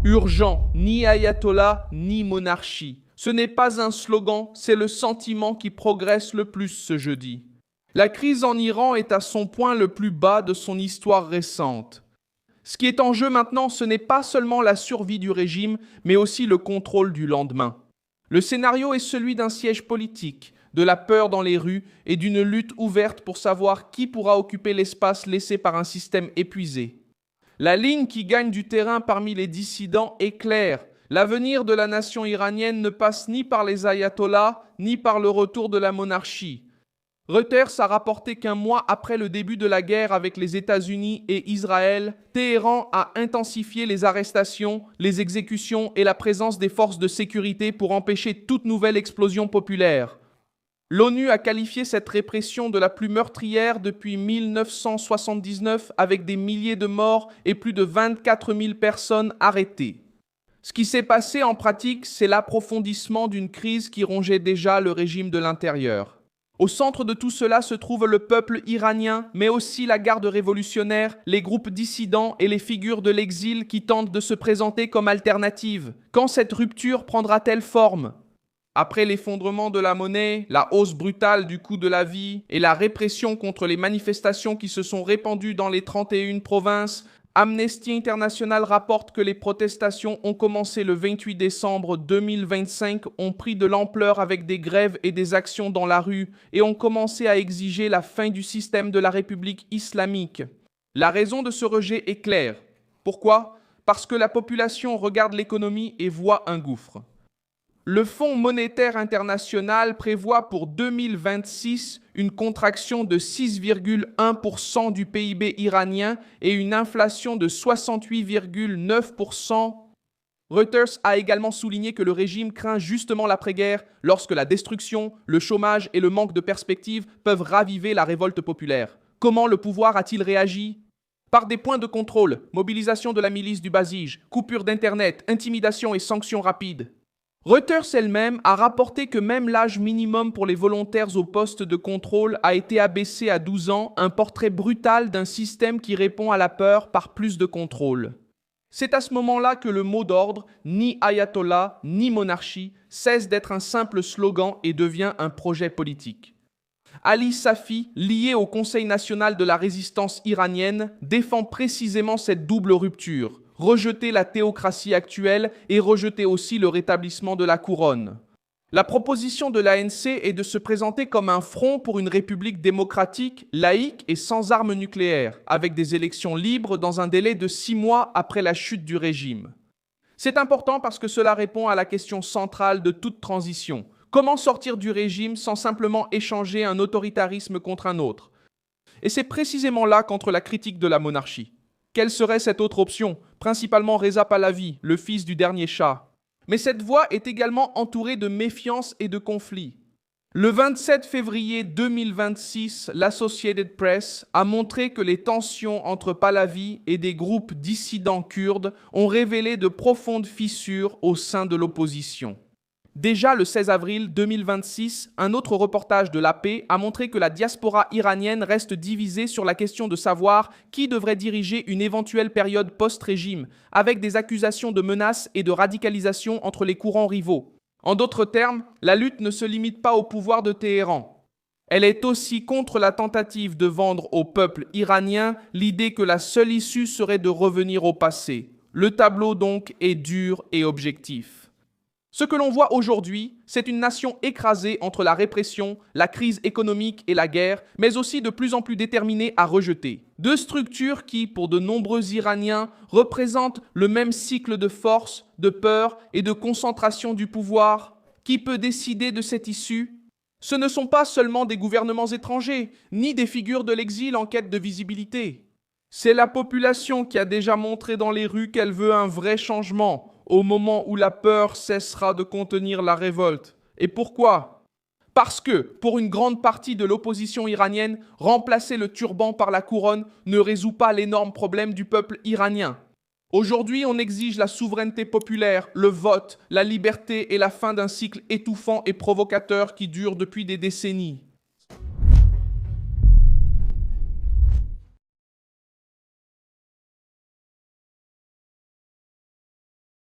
Urgent, ni ayatollah, ni monarchie. Ce n'est pas un slogan, c'est le sentiment qui progresse le plus ce jeudi. La crise en Iran est à son point le plus bas de son histoire récente. Ce qui est en jeu maintenant, ce n'est pas seulement la survie du régime, mais aussi le contrôle du lendemain. Le scénario est celui d'un siège politique, de la peur dans les rues et d'une lutte ouverte pour savoir qui pourra occuper l'espace laissé par un système épuisé. La ligne qui gagne du terrain parmi les dissidents est claire. L'avenir de la nation iranienne ne passe ni par les ayatollahs, ni par le retour de la monarchie. Reuters a rapporté qu'un mois après le début de la guerre avec les États-Unis et Israël, Téhéran a intensifié les arrestations, les exécutions et la présence des forces de sécurité pour empêcher toute nouvelle explosion populaire. L'ONU a qualifié cette répression de la plus meurtrière depuis 1979 avec des milliers de morts et plus de 24 000 personnes arrêtées. Ce qui s'est passé en pratique, c'est l'approfondissement d'une crise qui rongeait déjà le régime de l'intérieur. Au centre de tout cela se trouve le peuple iranien, mais aussi la garde révolutionnaire, les groupes dissidents et les figures de l'exil qui tentent de se présenter comme alternatives. Quand cette rupture prendra-t-elle forme ? Après l'effondrement de la monnaie, la hausse brutale du coût de la vie et la répression contre les manifestations qui se sont répandues dans les 31 provinces, Amnesty International rapporte que les protestations ont commencé le 28 décembre 2025, ont pris de l'ampleur avec des grèves et des actions dans la rue et ont commencé à exiger la fin du système de la République islamique. La raison de ce rejet est claire. Pourquoi ? Parce que la population regarde l'économie et voit un gouffre. Le Fonds monétaire international prévoit pour 2026 une contraction de 6,1% du PIB iranien et une inflation de 68,9%. Reuters a également souligné que le régime craint justement l'après-guerre lorsque la destruction, le chômage et le manque de perspectives peuvent raviver la révolte populaire. Comment le pouvoir a-t-il réagi ? Par des points de contrôle, mobilisation de la milice du Basij, coupure d'Internet, intimidation et sanctions rapides. Reuters elle-même a rapporté que même l'âge minimum pour les volontaires au poste de contrôle a été abaissé à 12 ans, un portrait brutal d'un système qui répond à la peur par plus de contrôle. C'est à ce moment-là que le mot d'ordre, ni ayatollah, ni monarchie, cesse d'être un simple slogan et devient un projet politique. Ali Safi, lié au Conseil national de la résistance iranienne, défend précisément cette double rupture. Rejeter la théocratie actuelle et rejeter aussi le rétablissement de la couronne. La proposition de l'ANC est de se présenter comme un front pour une république démocratique, laïque et sans armes nucléaires, avec des élections libres dans un délai de 6 mois après la chute du régime. C'est important parce que cela répond à la question centrale de toute transition. Comment sortir du régime sans simplement échanger un autoritarisme contre un autre ? Et c'est précisément là qu'entre la critique de la monarchie. Quelle serait cette autre option ? Principalement Reza Pahlavi, le fils du dernier Shah. Mais cette voie est également entourée de méfiance et de conflits. Le 27 février 2026, l'Associated Press a montré que les tensions entre Pahlavi et des groupes dissidents kurdes ont révélé de profondes fissures au sein de l'opposition. Déjà le 16 avril 2026, un autre reportage de l'AP a montré que la diaspora iranienne reste divisée sur la question de savoir qui devrait diriger une éventuelle période post-régime, avec des accusations de menaces et de radicalisation entre les courants rivaux. En d'autres termes, la lutte ne se limite pas au pouvoir de Téhéran. Elle est aussi contre la tentative de vendre au peuple iranien l'idée que la seule issue serait de revenir au passé. Le tableau donc est dur et objectif. Ce que l'on voit aujourd'hui, c'est une nation écrasée entre la répression, la crise économique et la guerre, mais aussi de plus en plus déterminée à rejeter. Deux structures qui, pour de nombreux Iraniens, représentent le même cycle de force, de peur et de concentration du pouvoir. Qui peut décider de cette issue ? Ce ne sont pas seulement des gouvernements étrangers, ni des figures de l'exil en quête de visibilité. C'est la population qui a déjà montré dans les rues qu'elle veut un vrai changement, au moment où la peur cessera de contenir la révolte. Et pourquoi ? Parce que, pour une grande partie de l'opposition iranienne, remplacer le turban par la couronne ne résout pas l'énorme problème du peuple iranien. Aujourd'hui, on exige la souveraineté populaire, le vote, la liberté et la fin d'un cycle étouffant et provocateur qui dure depuis des décennies.